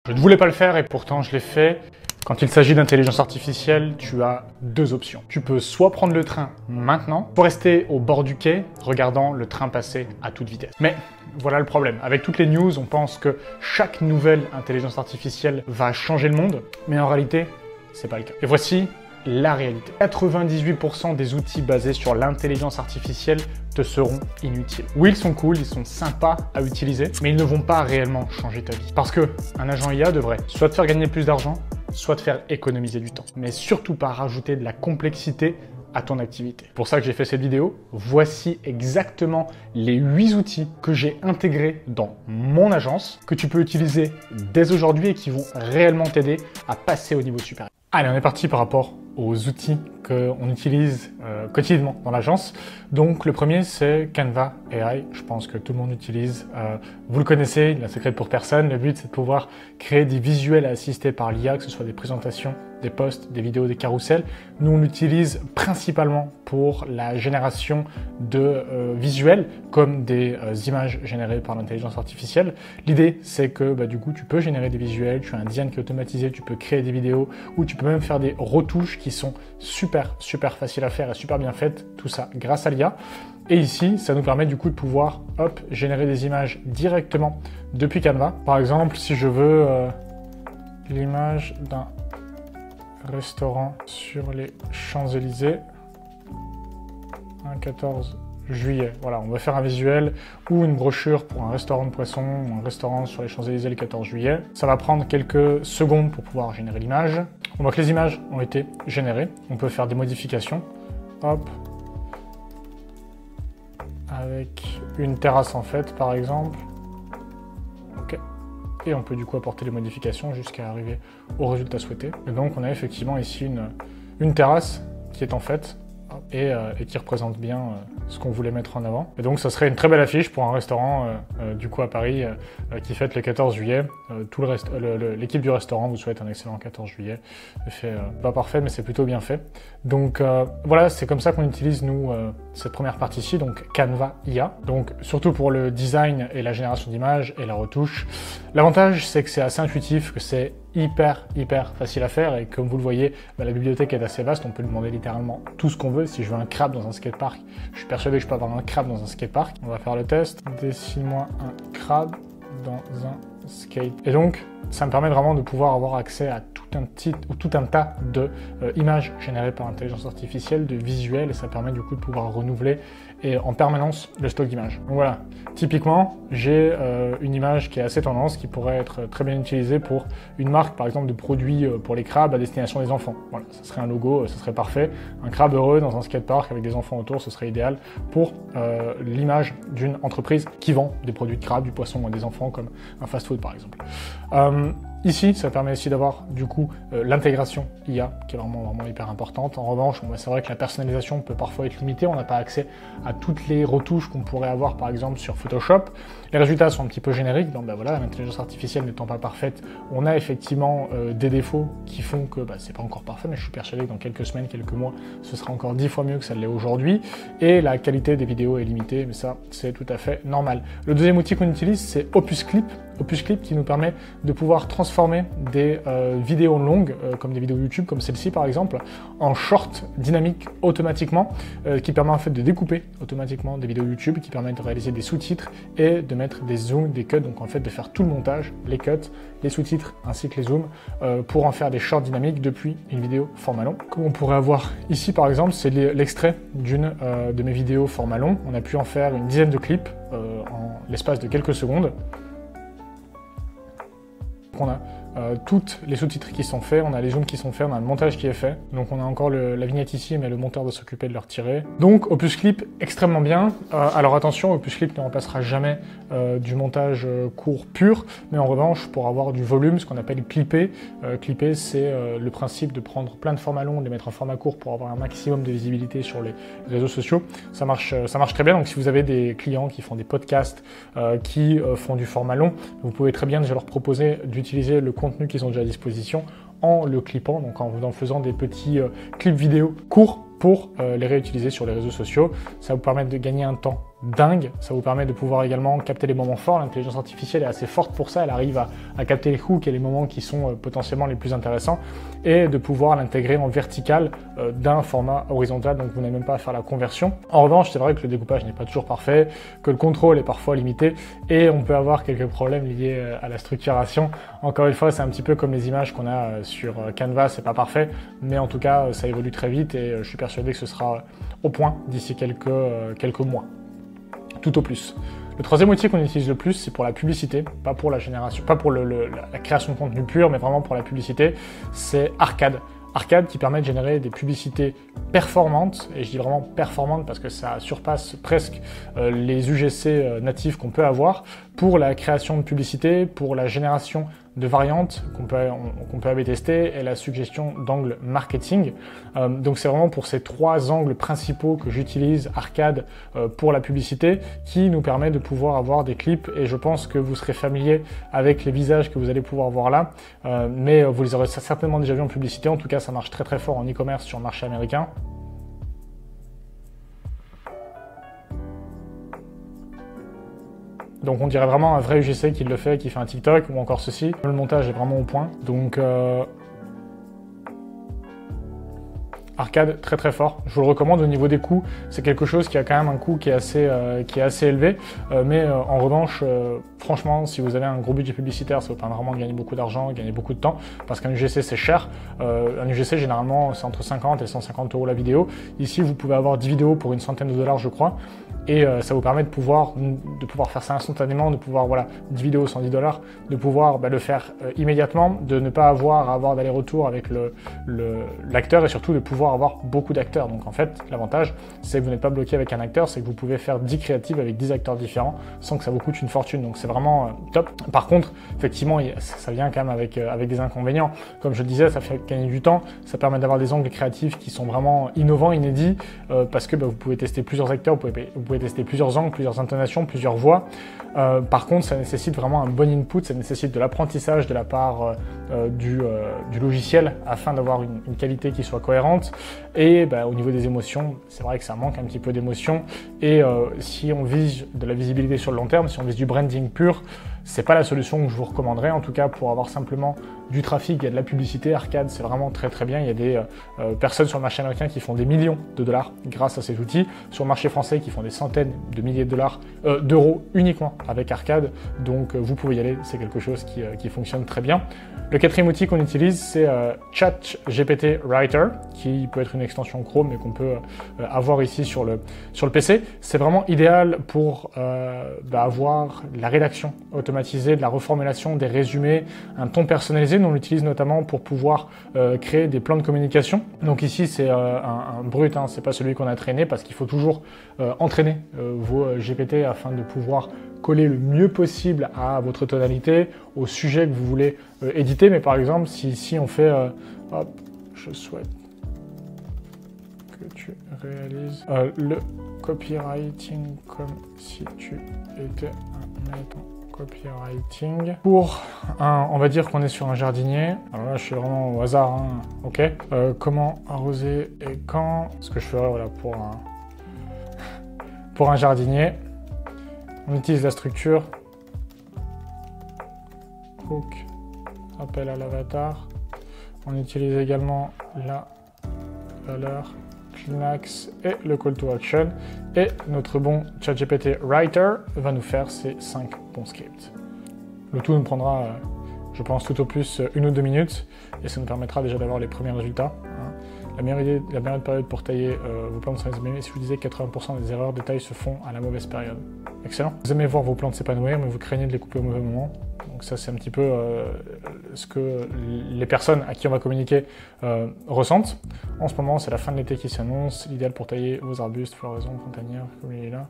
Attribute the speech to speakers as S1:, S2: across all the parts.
S1: Je ne voulais pas le faire et pourtant je l'ai fait. Quand il s'agit d'intelligence artificielle, tu as deux options. Tu peux soit prendre le train maintenant, soit rester au bord du quai, regardant le train passer à toute vitesse. Mais voilà le problème. Avec toutes les news, on pense que chaque nouvelle intelligence artificielle va changer le monde, mais en réalité, c'est pas le cas. Et voici la réalité. 98% des outils basés sur l'intelligence artificielle te seront inutiles. Oui, ils sont cool, ils sont sympas à utiliser, mais ils ne vont pas réellement changer ta vie. Parce que un agent IA devrait soit te faire gagner plus d'argent, soit te faire économiser du temps. Mais surtout pas rajouter de la complexité à ton activité. Pour ça que j'ai fait cette vidéo, voici exactement les 8 outils que j'ai intégrés dans mon agence, que tu peux utiliser dès aujourd'hui et qui vont réellement t'aider à passer au niveau supérieur. Allez, on est parti par rapport aux outils qu'on utilise quotidiennement dans l'agence. Donc le premier, c'est Canva AI. Je pense que tout le monde utilise. Vous le connaissez, il n'est secret pour personne. Le but, c'est de pouvoir créer des visuels assistés par l'IA, que ce soit des présentations, des posts, des vidéos, des carousels. Nous, on l'utilise principalement pour la génération de visuels, comme des images générées par l'intelligence artificielle. L'idée, c'est que du coup, tu peux générer des visuels, tu as un design qui est automatisé, tu peux créer des vidéos, ou tu peux même faire des retouches qui sont super faciles à faire et super bien faites, tout ça grâce à l'IA. Et ici, ça nous permet du coup de pouvoir, générer des images directement depuis Canva. Par exemple, si je veux l'image d'un restaurant sur les Champs-Élysées, un 14 juillet. Voilà, on va faire un visuel ou une brochure pour un restaurant de poisson ou un restaurant sur les Champs-Élysées le 14 juillet. Ça va prendre quelques secondes pour pouvoir générer l'image. On voit que les images ont été générées. On peut faire des modifications. Hop. Avec une terrasse en fait, par exemple. Ok. Et on peut du coup apporter les modifications jusqu'à arriver au résultat souhaité. Et donc on a effectivement ici une terrasse qui est en fait et qui représente bien ce qu'on voulait mettre en avant. Et donc ça serait une très belle affiche pour un restaurant du coup à Paris qui fête le 14 juillet. L'équipe du restaurant vous souhaite un excellent 14 juillet. Fait pas parfait mais c'est plutôt bien fait. Donc voilà, c'est comme ça qu'on utilise nous cette première partie-ci, donc Canva IA. Donc surtout pour le design et la génération d'images et la retouche. L'avantage c'est que c'est assez intuitif, que c'est hyper facile à faire et comme vous le voyez, la bibliothèque est assez vaste, on peut demander littéralement tout ce qu'on veut. Si je veux un crabe dans un skatepark, je suis persuadé que je peux avoir un crabe dans un skatepark. On va faire le test. Dessine-moi un crabe dans un skate. Et donc, ça me permet vraiment de pouvoir avoir accès à tout un tas de images générées par l'intelligence artificielle, de visuels, et ça permet du coup de pouvoir renouveler et en permanence le stock d'images. Donc voilà, typiquement, j'ai une image qui est assez tendance, qui pourrait être très bien utilisée pour une marque, par exemple, de produits pour les crabes à destination des enfants. Voilà, ça serait un logo, ça serait parfait. Un crabe heureux dans un skatepark avec des enfants autour, ce serait idéal pour l'image d'une entreprise qui vend des produits de crabe, du poisson à des enfants, comme un fast-food par exemple. Ici, ça permet aussi d'avoir du coup l'intégration IA qui est vraiment hyper importante. En revanche, c'est vrai que la personnalisation peut parfois être limitée. On n'a pas accès à toutes les retouches qu'on pourrait avoir par exemple sur Photoshop. Les résultats sont un petit peu génériques. Donc voilà, l'intelligence artificielle n'étant pas parfaite, on a effectivement des défauts qui font que c'est pas encore parfait, mais je suis persuadé que dans quelques semaines, quelques mois, ce sera encore 10 fois mieux que ça l'est aujourd'hui. Et la qualité des vidéos est limitée, mais ça, c'est tout à fait normal. Le deuxième outil qu'on utilise, c'est Opus Clip. Opus Clip qui nous permet de pouvoir transformer des vidéos longues, comme des vidéos YouTube, comme celle-ci par exemple, en short dynamique automatiquement, qui permet en fait de découper automatiquement des vidéos YouTube, qui permet de réaliser des sous-titres et de mettre des zooms, des cuts, donc en fait de faire tout le montage, les cuts, les sous-titres ainsi que les zooms, pour en faire des shorts dynamiques depuis une vidéo format long. Comme on pourrait avoir ici par exemple, c'est l'extrait d'une de mes vidéos format long. On a pu en faire une dizaine de clips en l'espace de quelques secondes. On a toutes les sous-titres qui sont faits, on a les zooms qui sont faits, on a le montage qui est fait. Donc on a encore la vignette ici, mais le monteur doit s'occuper de le retirer. Donc Opus Clip, extrêmement bien. Alors attention, Opus Clip ne remplacera jamais du montage court pur, mais en revanche, pour avoir du volume, ce qu'on appelle clipper. Clipper, c'est le principe de prendre plein de formats longs, de les mettre en format court pour avoir un maximum de visibilité sur les réseaux sociaux. Ça marche très bien. Donc si vous avez des clients qui font des podcasts, qui font du format long, vous pouvez très bien déjà leur proposer d'utiliser le contenu qu'ils ont déjà à disposition en le clippant, donc en faisant des petits clips vidéo courts pour les réutiliser sur les réseaux sociaux. Ça vous permet de gagner un temps dingue. Ça vous permet de pouvoir également capter les moments forts. L'intelligence artificielle est assez forte pour ça. Elle arrive à capter les hooks et les moments qui sont potentiellement les plus intéressants et de pouvoir l'intégrer en vertical d'un format horizontal. Donc vous n'avez même pas à faire la conversion. En revanche, c'est vrai que le découpage n'est pas toujours parfait, que le contrôle est parfois limité et on peut avoir quelques problèmes liés à la structuration. Encore une fois, c'est un petit peu comme les images qu'on a sur Canva, c'est pas parfait, mais en tout cas, ça évolue très vite et je suis persuadé que ce sera au point d'ici quelques mois, tout au plus. Le troisième outil qu'on utilise le plus, c'est pour la publicité, pas pour la génération, pas pour la création de contenu pur, mais vraiment pour la publicité, c'est Arcade. Arcade qui permet de générer des publicités performantes, et je dis vraiment performantes parce que ça surpasse presque les UGC natifs qu'on peut avoir, pour la création de publicités, pour la génération de variantes qu'on peut AB tester et la suggestion d'angles marketing. Donc c'est vraiment pour ces trois angles principaux que j'utilise Arcade pour la publicité qui nous permet de pouvoir avoir des clips et je pense que vous serez familier avec les visages que vous allez pouvoir voir là, mais vous les aurez certainement déjà vus en publicité. En tout cas, ça marche très très fort en e-commerce sur le marché américain. Donc on dirait vraiment un vrai UGC qui le fait, qui fait un TikTok ou encore ceci. Le montage est vraiment au point. Donc Arcade très très fort. Je vous le recommande au niveau des coûts. C'est quelque chose qui a quand même un coût qui est assez élevé. Mais en revanche, franchement, si vous avez un gros budget publicitaire, ça vous permet vraiment de gagner beaucoup d'argent, gagner beaucoup de temps. Parce qu'un UGC c'est cher. Un UGC généralement c'est entre 50 et 150 euros la vidéo. Ici vous pouvez avoir 10 vidéos pour une centaine de dollars je crois. Et ça vous permet de pouvoir faire ça instantanément, de pouvoir, voilà, 10 vidéos 110 dollars, de pouvoir le faire immédiatement, de ne pas avoir d'aller-retour avec l'acteur et surtout de pouvoir avoir beaucoup d'acteurs. Donc en fait, l'avantage, c'est que vous n'êtes pas bloqué avec un acteur, c'est que vous pouvez faire 10 créatives avec 10 acteurs différents sans que ça vous coûte une fortune. Donc c'est vraiment top. Par contre, effectivement, ça vient quand même avec des inconvénients. Comme je le disais, ça fait gagner du temps, ça permet d'avoir des angles créatifs qui sont vraiment innovants, inédits, parce que vous pouvez tester plusieurs acteurs, vous pouvez tester plusieurs angles, plusieurs intonations, plusieurs voix. Par contre, ça nécessite vraiment un bon input, ça nécessite de l'apprentissage de la part du logiciel afin d'avoir une qualité qui soit cohérente. Et au niveau des émotions, c'est vrai que ça manque un petit peu d'émotion. Et si on vise de la visibilité sur le long terme, si on vise du branding pur, c'est pas la solution que je vous recommanderais. En tout cas, pour avoir simplement du trafic et de la publicité, Arcade, c'est vraiment très très bien. Il y a des personnes sur le marché américain qui font des millions de dollars grâce à cet outil. Sur le marché français, qui font des centaines de milliers de dollars, d'euros uniquement avec Arcade. Donc vous pouvez y aller, c'est quelque chose qui fonctionne très bien. Le quatrième outil qu'on utilise, c'est ChatGPT Writer, qui peut être une extension Chrome, mais qu'on peut avoir ici sur le PC. C'est vraiment idéal pour avoir la rédaction automatisée, de la reformulation, des résumés, un ton personnalisé. Nous on l'utilise notamment pour pouvoir créer des plans de communication. Donc ici, c'est un brut, hein, c'est pas celui qu'on a traîné, parce qu'il faut toujours entraîner vos GPT afin de pouvoir coller le mieux possible à votre tonalité, au sujet que vous voulez éditer. Mais par exemple, si ici on fait hop, je souhaite que tu réalises le copywriting comme si tu étais un maître en copywriting. Pour on va dire qu'on est sur un jardinier. Alors là, je suis vraiment au hasard, hein. Ok. Comment arroser et quand? Ce que je ferais, voilà, pour un jardinier. On utilise la structure hook, appel à l'avatar. On utilise également la valeur climax et le call to action. Et notre bon ChatGPT Writer va nous faire ces 5 bons scripts. Le tout nous prendra, je pense, tout au plus 1 ou 2 minutes et ça nous permettra déjà d'avoir les premiers résultats. La meilleure période pour tailler vos plantes sont les abeilles. Si je vous disais que 80% des erreurs de taille se font à la mauvaise période. Excellent. Vous aimez voir vos plantes s'épanouir, mais vous craignez de les couper au mauvais moment. Donc ça, c'est un petit peu ce que les personnes à qui on va communiquer ressentent. En ce moment, c'est la fin de l'été qui s'annonce. L'idéal pour tailler vos arbustes, floraisons, printanières, comme il est là.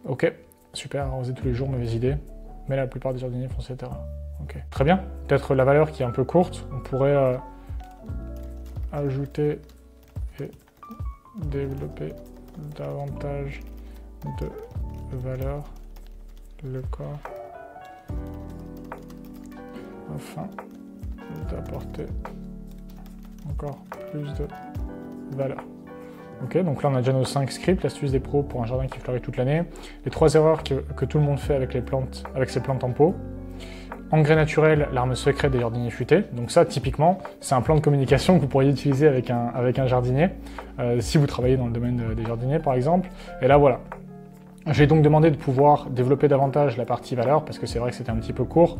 S1: Ok, super, arroser tous les jours, mauvaise idée. Mais la plupart des jardiniers font cette erreur. Ok, très bien. Peut-être la valeur qui est un peu courte. On pourrait ajouter et développer davantage de valeur le corps afin d'apporter encore plus de valeur. Ok, donc là on a déjà nos 5 scripts, l'astuce des pros pour un jardin qui fleurit toute l'année, les 3 erreurs que tout le monde fait avec les plantes, avec ses plantes en pot, engrais naturel, l'arme secrète des jardiniers futés. Donc ça, typiquement, c'est un plan de communication que vous pourriez utiliser avec un jardinier, si vous travaillez dans le domaine des jardiniers par exemple. Et là voilà. J'ai donc demandé de pouvoir développer davantage la partie valeur, parce que c'est vrai que c'était un petit peu court.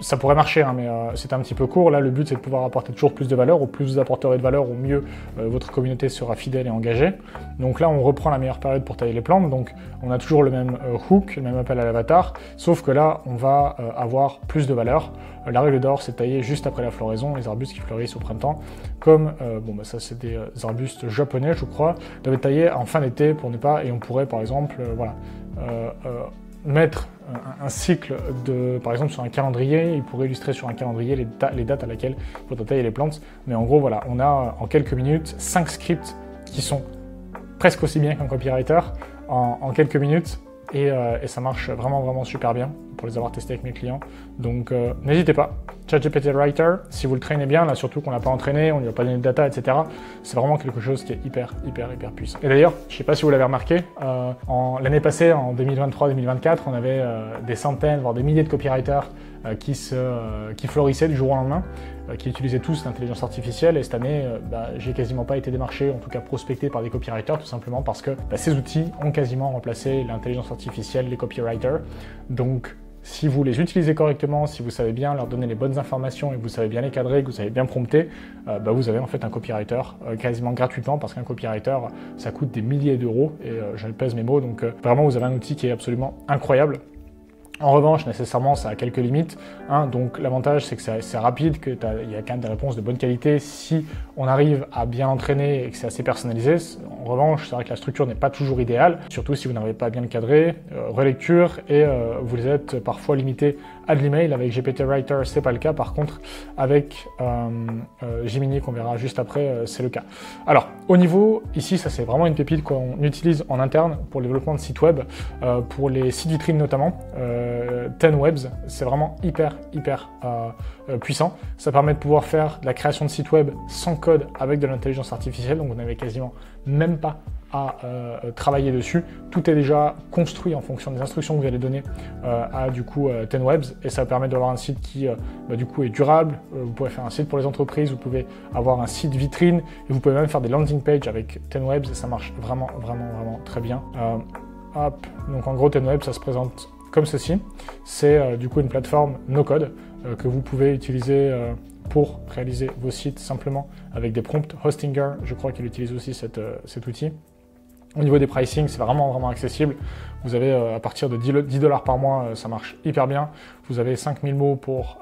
S1: Ça pourrait marcher, hein, mais c'était un petit peu court. Là, le but, c'est de pouvoir apporter toujours plus de valeur. Au plus vous apporterez de valeur, au mieux votre communauté sera fidèle et engagée. Donc là, on reprend la meilleure période pour tailler les plantes. Donc, on a toujours le même hook, le même appel à l'avatar, sauf que là, on va avoir plus de valeur. La règle d'or, c'est de tailler juste après la floraison, les arbustes qui fleurissent au printemps. Comme, ça, c'est des arbustes japonais, je crois. On devait tailler en fin d'été pour ne pas... Et on pourrait, par exemple, mettre un cycle par exemple sur un calendrier, il pourrait illustrer sur un calendrier les dates à laquelle il faudra tailler les plantes. Mais en gros, voilà, on a en quelques minutes 5 scripts qui sont presque aussi bien qu'un copywriter en quelques minutes et ça marche vraiment super bien pour les avoir testés avec mes clients. Donc n'hésitez pas, ChatGPT Writer, si vous le traînez bien, là surtout qu'on l'a pas entraîné, on lui a pas donné de data, etc. C'est vraiment quelque chose qui est hyper puissant. Et d'ailleurs, je sais pas si vous l'avez remarqué, l'année passée, en 2023-2024, on avait des centaines, voire des milliers de copywriters qui fleurissaient du jour au lendemain, qui utilisaient tous l'intelligence artificielle. Et cette année, j'ai quasiment pas été démarché, en tout cas prospecté par des copywriters, tout simplement parce que ces outils ont quasiment remplacé l'intelligence artificielle, les copywriters. Donc, si vous les utilisez correctement, si vous savez bien leur donner les bonnes informations et que vous savez bien les cadrer, que vous savez bien prompter, vous avez en fait un copywriter quasiment gratuitement, parce qu'un copywriter, ça coûte des milliers d'euros et je pèse mes mots, donc vraiment vous avez un outil qui est absolument incroyable. En revanche, nécessairement, ça a quelques limites. Donc l'avantage, c'est que c'est rapide, qu'il y a quand même des réponses de bonne qualité si on arrive à bien l'entraîner et que c'est assez personnalisé. En revanche, c'est vrai que la structure n'est pas toujours idéale, surtout si vous n'arrivez pas à bien le cadrer. Relecture, et vous êtes parfois limité à de l'email. Avec GPT Writer, c'est pas le cas. Par contre, avec Gemini, qu'on verra juste après, c'est le cas. Alors, au niveau, ici, ça c'est vraiment une pépite qu'on utilise en interne pour le développement de sites web, pour les sites vitrines notamment. 10Webs, c'est vraiment hyper puissant. Ça permet de pouvoir faire de la création de sites web sans code avec de l'intelligence artificielle, donc vous n'avez quasiment même pas à travailler dessus. Tout est déjà construit en fonction des instructions que vous allez donner à 10Webs, et ça permet d'avoir un site qui est durable. Vous pouvez faire un site pour les entreprises, vous pouvez avoir un site vitrine, et vous pouvez même faire des landing pages avec 10Webs, et ça marche vraiment très bien. Donc en gros, 10Webs, ça se présente comme ceci. C'est une plateforme no-code que vous pouvez utiliser pour réaliser vos sites simplement avec des prompts. Hostinger, je crois qu'il utilise aussi cet outil. Au niveau des pricing, c'est vraiment accessible. Vous avez à partir de 10 $ par mois, ça marche hyper bien. Vous avez 5000 mots pour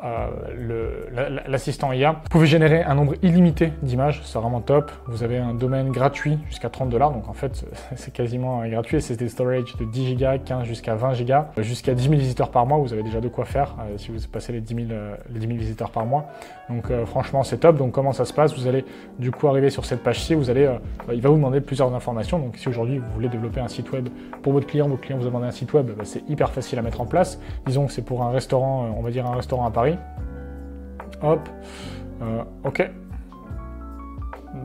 S1: l'assistant IA. Vous pouvez générer un nombre illimité d'images, c'est vraiment top. Vous avez un domaine gratuit jusqu'à 30 $, donc en fait, c'est quasiment gratuit. C'est des storage de 10 Go, 15 jusqu'à 20 Go, jusqu'à 10 000 visiteurs par mois. Vous avez déjà de quoi faire si vous passez les 10 000 visiteurs par mois. Donc franchement, c'est top. Donc comment ça se passe? Vous allez du coup arriver sur cette page-ci. Vous allez, il va vous demander plusieurs informations. Donc si aujourd'hui vous voulez développer un site web pour votre client vous demandez un site web, c'est hyper facile à mettre en place. Disons que c'est pour un restaurant, on va dire un restaurant à Paris. Hop, ok.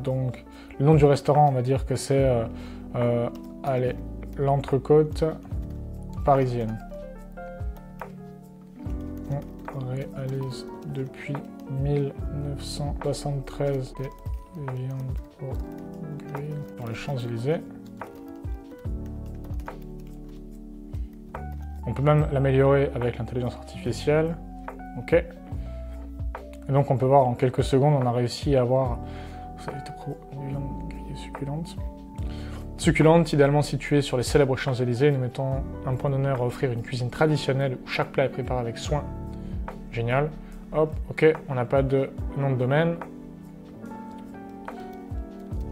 S1: Donc le nom du restaurant, on va dire que c'est l'entrecôte parisienne. On réalise depuis 1973 des viandes au grill dans les Champs-Élysées. On peut même l'améliorer avec l'intelligence artificielle. Ok. Et donc on peut voir en quelques secondes, on a réussi à avoir une viande grillée succulente. Succulente, idéalement située sur les célèbres Champs-Élysées. Nous mettons un point d'honneur à offrir une cuisine traditionnelle où chaque plat est préparé avec soin. Génial. Hop, ok, on n'a pas de nom de domaine.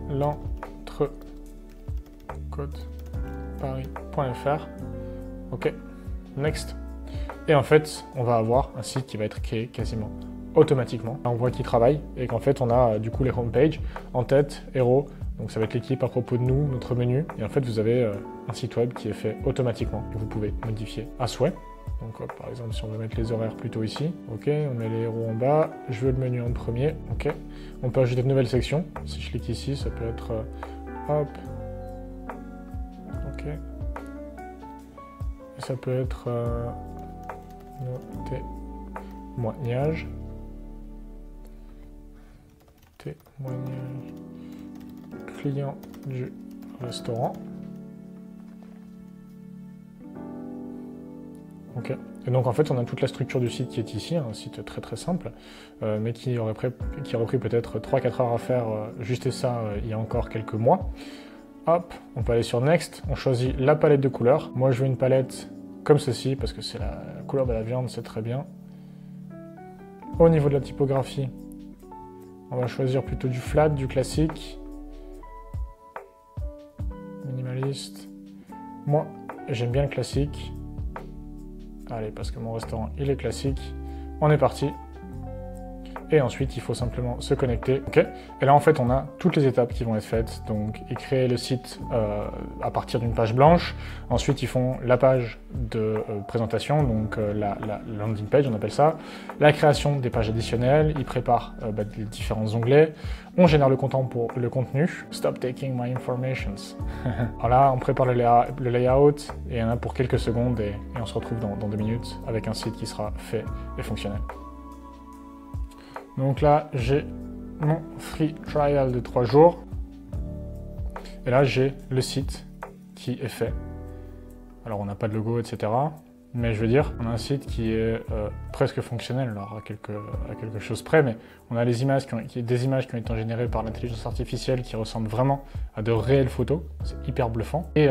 S1: L'entrecôteparis.fr. Ok. Next. Et en fait, on va avoir un site qui va être créé quasiment automatiquement. On voit qu'il travaille et qu'en fait, on a du coup les homepages en tête, héros. Donc ça va être l'équipe à propos de nous, notre menu. Et en fait, vous avez un site web qui est fait automatiquement que vous pouvez modifier à souhait. Donc hop, par exemple, si on veut mettre les horaires plutôt ici. Ok, on met les héros en bas. Je veux le menu en premier. Ok. On peut ajouter de nouvelles sections. Si je clique ici, ça peut être hop. Ok. Et ça peut être témoignage. Témoignage client du restaurant. Ok. Et donc en fait on a toute la structure du site qui est ici, un site très très simple, mais qui aurait pris peut-être 3-4 heures à faire juste ça il y a encore quelques mois. Hop, on peut aller sur Next, on choisit la palette de couleurs. Moi je veux une palette comme ceci, parce que c'est la couleur de la viande, c'est très bien. Au niveau de la typographie, on va choisir plutôt du flat, du classique. Minimaliste. Moi, j'aime bien le classique. Allez, parce que mon restaurant, il est classique. On est parti. Et ensuite, il faut simplement se connecter. Okay. Et là, en fait, on a toutes les étapes qui vont être faites. Donc, ils créent le site à partir d'une page blanche. Ensuite, ils font la page de présentation, donc la landing page, on appelle ça. La création des pages additionnelles. Ils préparent les différents onglets. On génère le contenu. Stop taking my informations. Voilà, on prépare le layout. Et il y en a pour quelques secondes. Et on se retrouve dans 2 minutes avec un site qui sera fait et fonctionnel. Donc là, j'ai mon free trial de 3 jours. Et là, j'ai le site qui est fait. Alors, on n'a pas de logo, etc. Mais je veux dire, on a un site qui est presque fonctionnel, alors à quelque chose près. Mais on a des images qui ont été générées par l'intelligence artificielle qui ressemblent vraiment à de réelles photos. C'est hyper bluffant. Et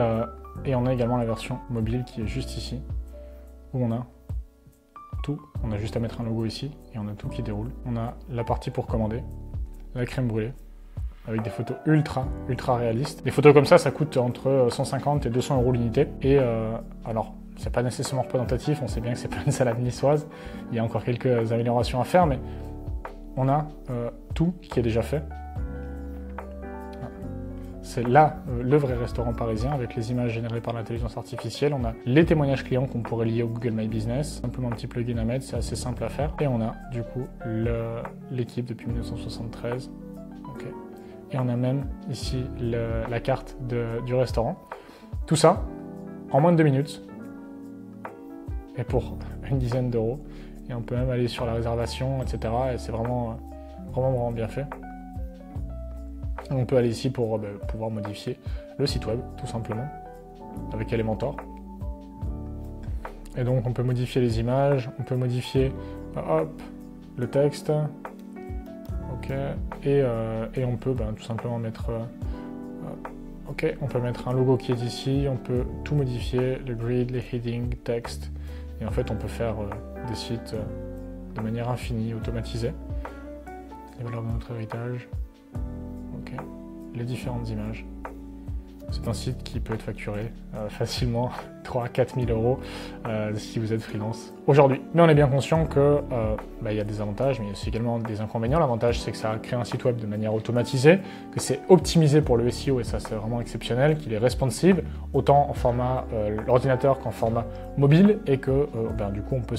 S1: on a également la version mobile qui est juste ici, où on a tout. On a juste à mettre un logo ici et on a tout qui déroule. On a la partie pour commander, la crème brûlée, avec des photos ultra réalistes. Des photos comme ça coûte entre 150 et 200 € l'unité. Et alors, c'est pas nécessairement représentatif, on sait bien que c'est pas une salade niçoise. Il y a encore quelques améliorations à faire, mais on a tout qui est déjà fait. C'est là le vrai restaurant parisien avec les images générées par l'intelligence artificielle. On a les témoignages clients qu'on pourrait lier au Google My Business. Simplement un petit plugin à mettre, c'est assez simple à faire. Et on a du coup l'équipe depuis 1973. Okay. Et on a même ici la carte du restaurant. Tout ça en moins de 2 minutes. Et pour une dizaine d'euros. Et on peut même aller sur la réservation, etc. Et c'est vraiment bien fait. On peut aller ici pour pouvoir modifier le site web, tout simplement, avec Elementor. Et donc on peut modifier les images, on peut modifier le texte. Ok. Et on peut tout simplement mettre... on peut mettre un logo qui est ici, on peut tout modifier, le grid, les headings, texte. Et en fait on peut faire des sites de manière infinie, automatisée. Les valeurs de notre héritage. Les différentes images. C'est un site qui peut être facturé facilement 3-4 000 € si vous êtes freelance aujourd'hui. Mais on est bien conscient que il y a des avantages, mais il y a aussi également des inconvénients. L'avantage, c'est que ça crée un site web de manière automatisée, que c'est optimisé pour le SEO, et ça c'est vraiment exceptionnel, qu'il est responsive, autant en format l'ordinateur qu'en format mobile, et que du coup on peut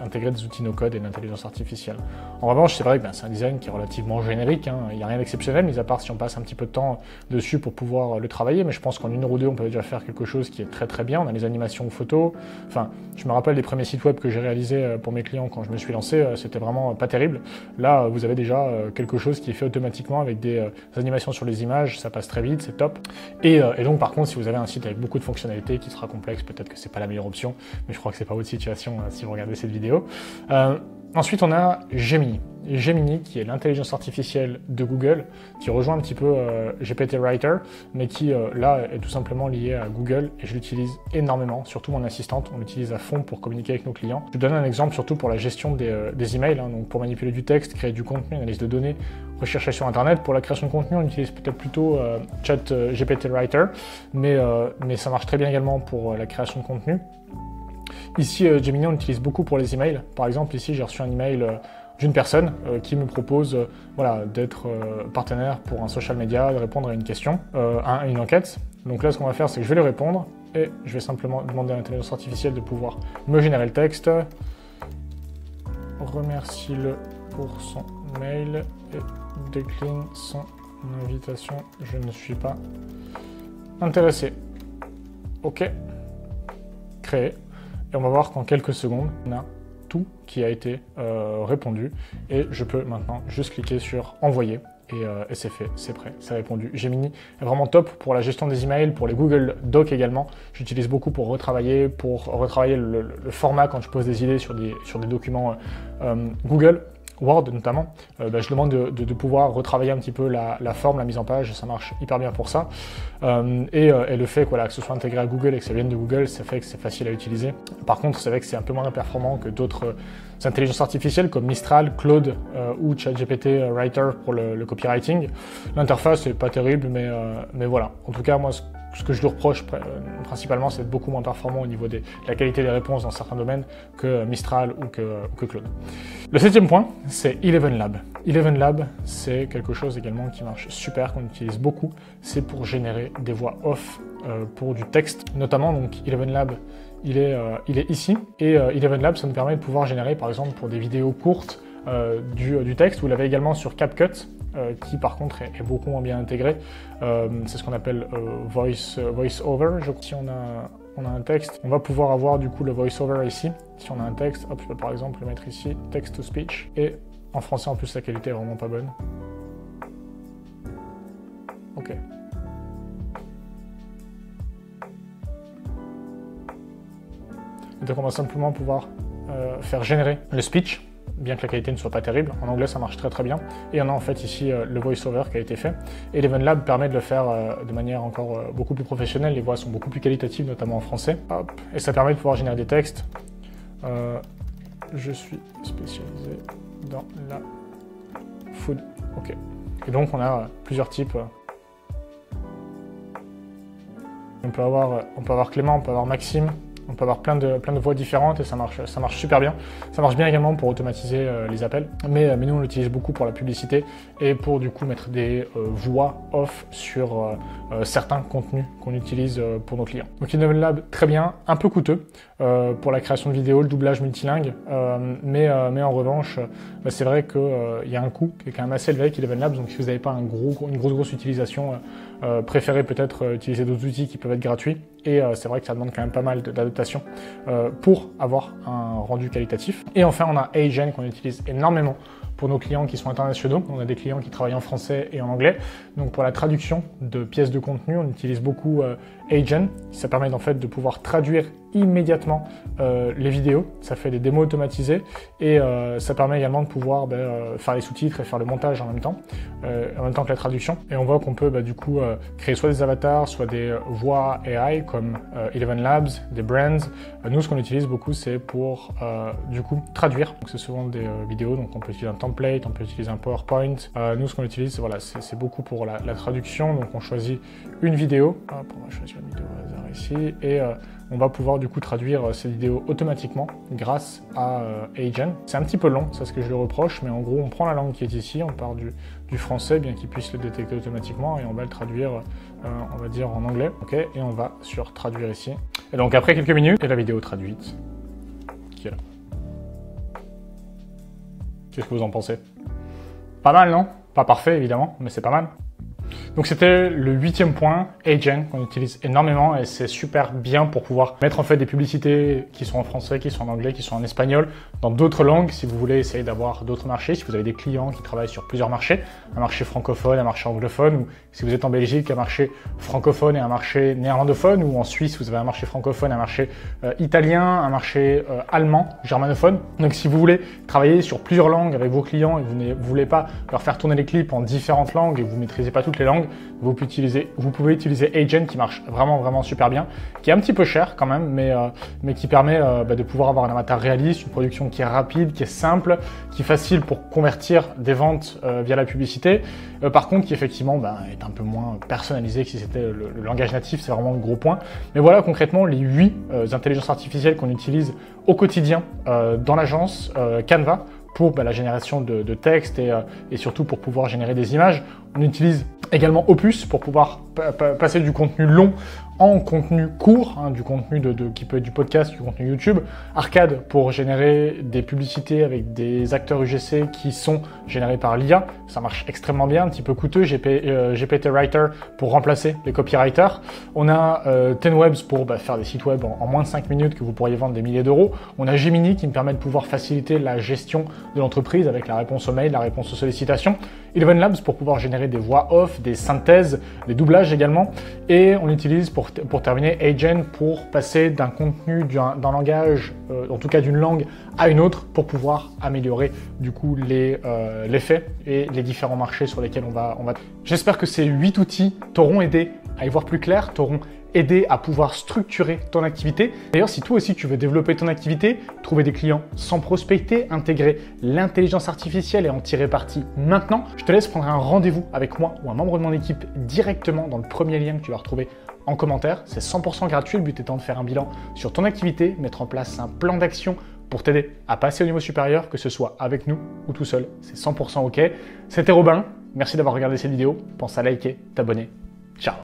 S1: intégrer des outils no-code et de l'intelligence artificielle. En revanche, c'est vrai que c'est un design qui est relativement générique, hein. Il n'y a rien d'exceptionnel, mis à part si on passe un petit peu de temps dessus pour pouvoir le travailler, mais je pense qu'en 1 heure ou 2, on peut déjà faire quelque chose qui est très bien. On a les animations photos. Enfin, je me rappelle des premiers sites web que j'ai réalisés pour mes clients quand je me suis lancé, c'était vraiment pas terrible. Là, vous avez déjà quelque chose qui est fait automatiquement avec des animations sur les images, ça passe très vite, c'est top. Et donc, par contre, si vous avez un site avec beaucoup de fonctionnalités qui sera complexe, peut-être que c'est pas la meilleure option, mais je crois que c'est pas votre situation si vous regardez cette vidéo. Ensuite, on a Gemini. Gemini, qui est l'intelligence artificielle de Google, qui rejoint un petit peu GPT Writer, mais qui, là, est tout simplement lié à Google, et je l'utilise énormément, surtout mon assistante, on l'utilise à fond pour communiquer avec nos clients. Je vous donne un exemple, surtout pour la gestion des emails, hein, donc pour manipuler du texte, créer du contenu, analyse de données, rechercher sur Internet. Pour la création de contenu, on utilise peut-être plutôt Chat GPT Writer, mais ça marche très bien également pour la création de contenu. Ici, Gemini, on l'utilise beaucoup pour les emails. Par exemple, ici, j'ai reçu un email d'une personne qui me propose d'être partenaire pour un social media, de répondre à une question, à une enquête. Donc là, ce qu'on va faire, c'est que je vais lui répondre et je vais simplement demander à l'intelligence artificielle de pouvoir me générer le texte. Remercie-le pour son mail et décline son invitation, je ne suis pas intéressé. OK. Créer. Et on va voir qu'en quelques secondes, on a tout qui a été répondu. Et je peux maintenant juste cliquer sur envoyer. Et c'est fait, c'est prêt, c'est répondu. Gemini est vraiment top pour la gestion des emails, pour les Google Docs également. J'utilise beaucoup pour retravailler le format quand je pose des idées sur des documents Google. Word notamment, je demande de pouvoir retravailler un petit peu la forme, la mise en page, ça marche hyper bien pour ça. Et le fait que ce soit intégré à Google et que ça vienne de Google, ça fait que c'est facile à utiliser. Par contre, c'est vrai que c'est un peu moins performant que d'autres intelligences artificielles comme Mistral, Claude ou ChatGPT Writer pour le copywriting. L'interface n'est pas terrible, mais voilà. En tout cas, moi, ce que je lui reproche principalement, c'est d'être beaucoup moins performant au niveau de la qualité des réponses dans certains domaines que Mistral ou que Claude. Le 7e point, c'est Eleven Lab. Eleven Lab, c'est quelque chose également qui marche super, qu'on utilise beaucoup. C'est pour générer des voix off pour du texte, notamment. Donc Eleven Lab, il est ici. Et Eleven Lab, ça nous permet de pouvoir générer, par exemple, pour des vidéos courtes, du texte. Vous l'avez également sur CapCut, qui par contre est beaucoup moins bien intégré. C'est ce qu'on appelle voice over. Si on a un texte, on va pouvoir avoir du coup le voice over ici. Si on a un texte, hop, je peux par exemple le mettre ici, text to speech. Et en français en plus la qualité est vraiment pas bonne. Ok. Et donc on va simplement pouvoir faire générer le speech, bien que la qualité ne soit pas terrible. En anglais, ça marche très très bien. Et on a en fait ici le voice-over qui a été fait. Et Eleven Lab permet de le faire de manière encore beaucoup plus professionnelle. Les voix sont beaucoup plus qualitatives, notamment en français. Hop. Et ça permet de pouvoir générer des textes. Je suis spécialisé dans la food. Ok. Et donc on a plusieurs types. On peut avoir Clément, on peut avoir Maxime. On peut avoir plein de voix différentes et ça marche super bien. Ça marche bien également pour automatiser les appels. Mais nous, on l'utilise beaucoup pour la publicité et pour du coup mettre des voix off sur certains contenus qu'on utilise pour nos clients. Donc Eleven Lab, très bien, un peu coûteux pour la création de vidéos, le doublage multilingue. Mais en revanche, c'est vrai qu'il y a un coût qui est quand même assez élevé avec Eleven Labs. Donc si vous n'avez pas une grosse utilisation, préférez peut-être utiliser d'autres outils qui peuvent être gratuits. Et c'est vrai que ça demande quand même pas mal d'adaptation pour avoir un rendu qualitatif. Et enfin, on a Agent qu'on utilise énormément pour nos clients qui sont internationaux. On a des clients qui travaillent en français et en anglais. Donc pour la traduction de pièces de contenu, on utilise beaucoup Agent. Ça permet en fait de pouvoir traduire immédiatement les vidéos. Ça fait des démos automatisées et ça permet également de pouvoir faire les sous-titres et faire le montage en même temps que la traduction. Et on voit qu'on peut du coup créer soit des avatars, soit des voix AI comme Eleven Labs, des brands. Nous, ce qu'on utilise beaucoup, c'est pour du coup traduire. Donc c'est souvent des vidéos, donc on peut utiliser un template, on peut utiliser un PowerPoint. Nous, ce qu'on utilise, voilà, c'est beaucoup pour la traduction. Donc on choisit une vidéo. Hop, on va choisir une vidéo au hasard ici et on va pouvoir du coup traduire ces vidéos automatiquement grâce à Agent. C'est un petit peu long, c'est ce que je lui reproche, mais en gros on prend la langue qui est ici, on part du français, bien qu'il puisse le détecter automatiquement, et on va le traduire, on va dire en anglais, ok, et on va sur traduire ici. Et donc après quelques minutes, et la vidéo traduite qui est là. Qu'est-ce que vous en pensez? Pas mal, non? Pas parfait évidemment, mais c'est pas mal. Donc c'était le 8e point, Agent, qu'on utilise énormément et c'est super bien pour pouvoir mettre en fait des publicités qui sont en français, qui sont en anglais, qui sont en espagnol, dans d'autres langues si vous voulez essayer d'avoir d'autres marchés, si vous avez des clients qui travaillent sur plusieurs marchés, un marché francophone, un marché anglophone, ou si vous êtes en Belgique, un marché francophone et un marché néerlandophone, ou en Suisse vous avez un marché francophone, un marché italien, un marché allemand, germanophone. Donc si vous voulez travailler sur plusieurs langues avec vos clients et vous ne voulez pas leur faire tourner les clips en différentes langues et vous ne maîtrisez pas toutes les langues, vous pouvez utiliser Agent qui marche vraiment super bien, qui est un petit peu cher quand même, mais qui permet de pouvoir avoir un avatar réaliste, une production qui est rapide, qui est simple, qui est facile pour convertir des ventes via la publicité, par contre qui effectivement est un peu moins personnalisé que si c'était le langage natif, c'est vraiment le gros point. Mais voilà concrètement les 8 intelligences artificielles qu'on utilise au quotidien dans l'agence Canva pour la génération de textes et surtout pour pouvoir générer des images. On utilise également Opus pour pouvoir passer du contenu long en contenu court, hein, du contenu qui peut être du podcast, du contenu YouTube. Arcade pour générer des publicités avec des acteurs UGC qui sont générés par l'IA. Ça marche extrêmement bien, un petit peu coûteux. GPT Writer pour remplacer les copywriters. On a Tenwebs pour faire des sites web en moins de 5 minutes que vous pourriez vendre des milliers d'euros. On a Gemini qui me permet de pouvoir faciliter la gestion de l'entreprise avec la réponse aux mails, la réponse aux sollicitations. Eleven Labs pour pouvoir générer des voix off, des synthèses, des doublages également. Et on utilise pour terminer Agent pour passer d'un contenu, d'un langage, en tout cas d'une langue à une autre pour pouvoir améliorer du coup les faits et les différents marchés sur lesquels on va. J'espère que ces 8 outils t'auront aidé à y voir plus clair, t'auront aidé à pouvoir structurer ton activité. D'ailleurs, si toi aussi tu veux développer ton activité, trouver des clients sans prospecter, intégrer l'intelligence artificielle et en tirer parti maintenant, je te laisse prendre un rendez-vous avec moi ou un membre de mon équipe directement dans le premier lien que tu vas retrouver en commentaire. C'est 100% gratuit, le but étant de faire un bilan sur ton activité, mettre en place un plan d'action pour t'aider à passer au niveau supérieur, que ce soit avec nous ou tout seul. C'est 100% OK. C'était Robin, merci d'avoir regardé cette vidéo. Pense à liker, t'abonner. Ciao.